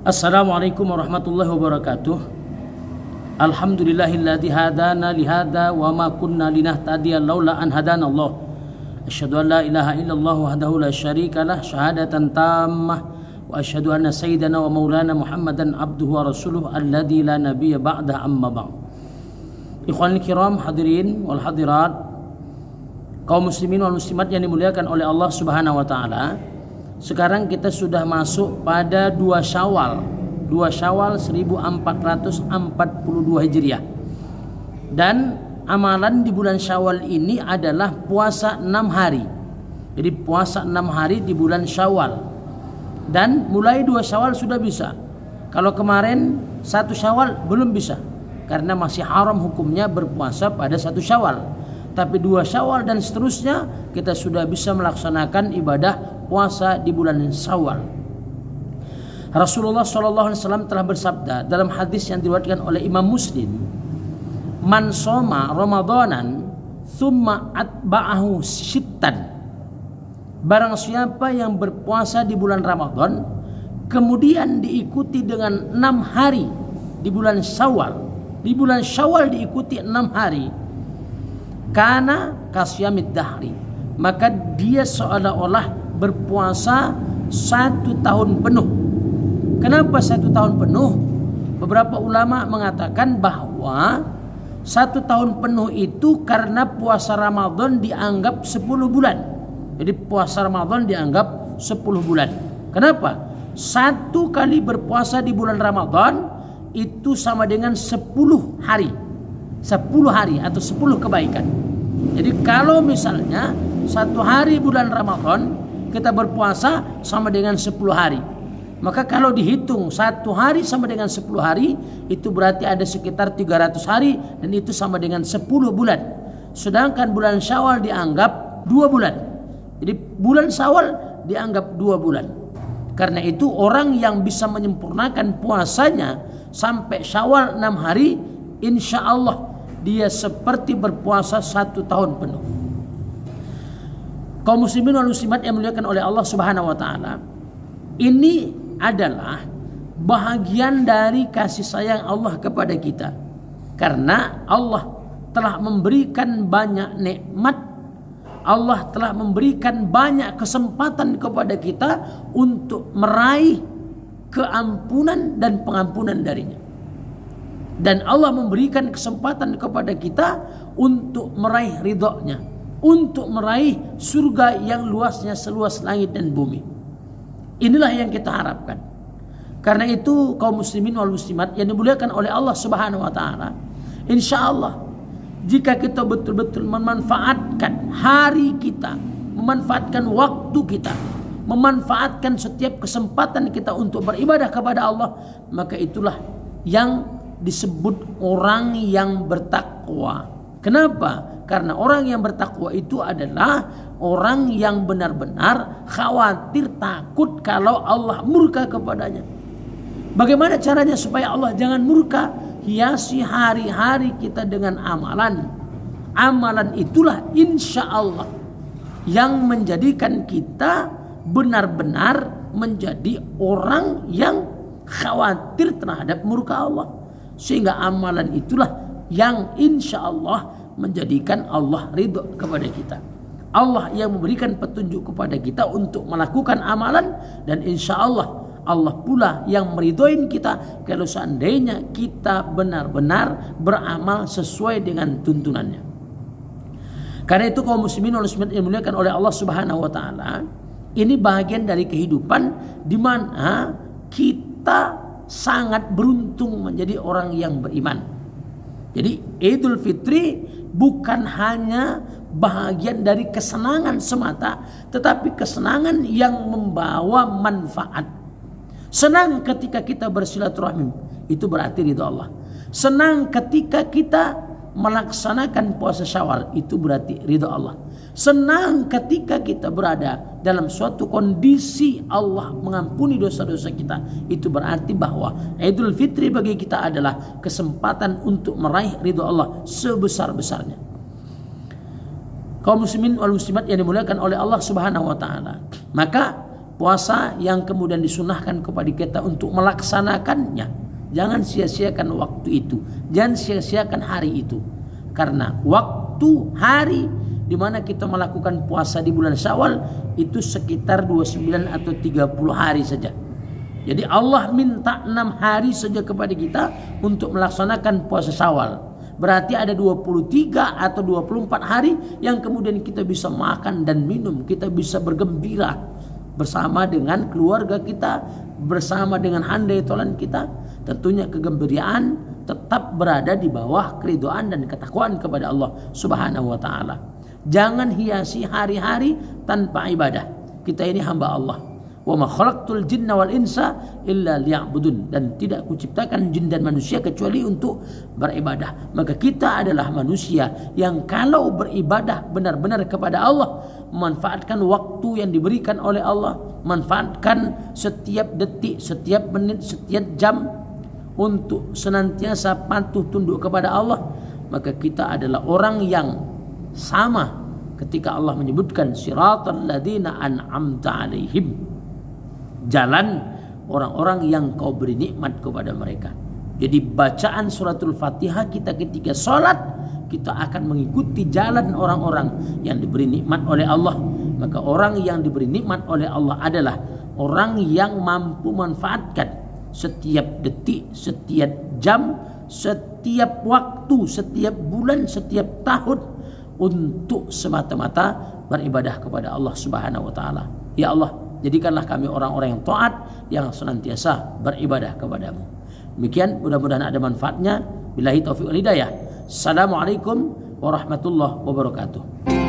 Assalamualaikum warahmatullahi wabarakatuh. Alhamdulillahilladzi hadana lihada wa ma kunna linahtadiya laula an hadana Allah. Asyhadu an la ilaha illallah wahdahu la syarikalah syahadatan tammah wa asyhadu anna sayyidana wa maulana Muhammadan abduhu wa rasuluh alladzi la nabiyya ba'da amma ba'd. Ikhwanul kiram, hadirin wal hadirat, kaum muslimin wal muslimat yang dimuliakan oleh Allah Subhanahu wa taala. Sekarang kita sudah masuk pada 2 Syawal 1442 Hijriah. Dan amalan di bulan Syawal ini adalah puasa 6 hari. Jadi puasa 6 hari di bulan Syawal. Dan mulai 2 Syawal sudah bisa. Kalau kemarin 1 Syawal belum bisa, karena masih haram hukumnya berpuasa pada 1 Syawal. Tapi 2 Syawal dan seterusnya kita sudah bisa melaksanakan ibadah puasa di bulan Syawal. Rasulullah SAW telah bersabda dalam hadis yang diriwayatkan oleh Imam Muslim, "Man shoma Ramadanan thumma atba'ahu sittan." Barang siapa yang berpuasa di bulan Ramadan kemudian diikuti dengan 6 hari di bulan Syawal. Di bulan Syawal diikuti 6 hari. Kana kasyamid dahri, maka dia seolah-olah berpuasa 1 tahun penuh. Kenapa 1 tahun penuh? Beberapa ulama mengatakan bahwa 1 tahun penuh itu karena puasa Ramadan dianggap 10 bulan. Jadi puasa Ramadan dianggap 10 bulan. Kenapa? 1 kali berpuasa di bulan Ramadan itu sama dengan 10 hari. 10 hari atau 10 kebaikan. Jadi kalau misalnya 1 hari bulan Ramadan kita berpuasa sama dengan 10 hari. Maka kalau dihitung 1 hari sama dengan 10 hari, itu berarti ada sekitar 300 hari, dan itu sama dengan 10 bulan. Sedangkan bulan Syawal dianggap 2 bulan. Jadi bulan Syawal dianggap 2 bulan. Karena itu orang yang bisa menyempurnakan puasanya sampai Syawal 6 hari, insya Allah dia seperti berpuasa 1 tahun penuh. Kaum muslimin wal muslimat yang dimuliakan oleh Allah Subhanahu wa taala, ini adalah bahagian dari kasih sayang Allah kepada kita. Karena Allah telah memberikan banyak nikmat, Allah telah memberikan banyak kesempatan kepada kita untuk meraih keampunan dan pengampunan darinya. Dan Allah memberikan kesempatan kepada kita untuk meraih ridhonya, untuk meraih surga yang luasnya seluas langit dan bumi. Inilah yang kita harapkan. Karena itu kaum muslimin wal muslimat yang dimuliakan oleh Allah Subhanahu wa taala, insyaallah jika kita betul-betul memanfaatkan hari kita, memanfaatkan waktu kita, memanfaatkan setiap kesempatan kita untuk beribadah kepada Allah, maka itulah yang disebut orang yang bertakwa. Kenapa? Karena orang yang bertakwa itu adalah orang yang benar-benar khawatir, takut kalau Allah murka kepadanya. Bagaimana caranya supaya Allah jangan murka? Hiasi hari-hari kita dengan amalan. Amalan itulah insya Allah yang menjadikan kita benar-benar menjadi orang yang khawatir terhadap murka Allah. Sehingga amalan itulah yang insya Allah menjadikan Allah ridho kepada kita. Allah yang memberikan petunjuk kepada kita untuk melakukan amalan, dan insya Allah Allah pula yang meridhoin kita kalau seandainya kita benar-benar beramal sesuai dengan tuntunannya. Karena itu kaum muslimin wal muslimat yang dimuliakan oleh Allah Subhanahu wa taala, ini bagian dari kehidupan di mana kita sangat beruntung menjadi orang yang beriman. Jadi Idul Fitri bukan hanya bahagian dari kesenangan semata, tetapi kesenangan yang membawa manfaat. Senang ketika kita bersilaturahim, itu berarti ridha Allah. Senang ketika kita melaksanakan puasa Syawal, itu berarti ridha Allah. Senang ketika kita berada dalam suatu kondisi Allah mengampuni dosa-dosa kita, itu berarti bahwa Idul Fitri bagi kita adalah kesempatan untuk meraih ridha Allah sebesar-besarnya. Kaum muslimin wal muslimat yang dimuliakan oleh Allah Subhanahu wa taala, maka puasa yang kemudian disunahkan kepada kita untuk melaksanakannya. Jangan sia-siakan waktu itu, jangan sia-siakan hari itu. Karena waktu hari di mana kita melakukan puasa di bulan Syawal itu sekitar 29 atau 30 hari saja. Jadi Allah minta 6 hari saja kepada kita untuk melaksanakan puasa Syawal. Berarti ada 23 atau 24 hari yang kemudian kita bisa makan dan minum, kita bisa bergembira bersama dengan keluarga kita, bersama dengan handai tolan kita. Tentunya kegembiraan tetap berada di bawah keridhaan dan ketakwaan kepada Allah Subhanahu wa taala. Jangan hiasi hari-hari tanpa ibadah. Kita ini hamba Allah. Wa ma khalaqtul jinna wal insa illa liya'budun, dan tidak kuciptakan jin dan manusia kecuali untuk beribadah. Maka kita adalah manusia yang kalau beribadah benar-benar kepada Allah, memanfaatkan waktu yang diberikan oleh Allah, manfaatkan setiap detik, setiap menit, setiap jam untuk senantiasa patuh tunduk kepada Allah, maka kita adalah orang yang sama ketika Allah menyebutkan siratal ladzina an'amta alaihim, jalan orang-orang yang kau beri nikmat kepada mereka. Jadi bacaan suratul Fatihah kita ketika sholat, kita akan mengikuti jalan orang-orang yang diberi nikmat oleh Allah. Maka orang yang diberi nikmat oleh Allah adalah orang yang mampu manfaatkan setiap detik, setiap jam, setiap waktu, setiap bulan, setiap tahun untuk semata-mata beribadah kepada Allah Subhanahu wa taala. Ya Allah, jadikanlah kami orang-orang yang taat, yang senantiasa beribadah kepadamu. Demikian, mudah-mudahan ada manfaatnya. Billahi taufiq wal hidayah. Assalamualaikum warahmatullahi wabarakatuh.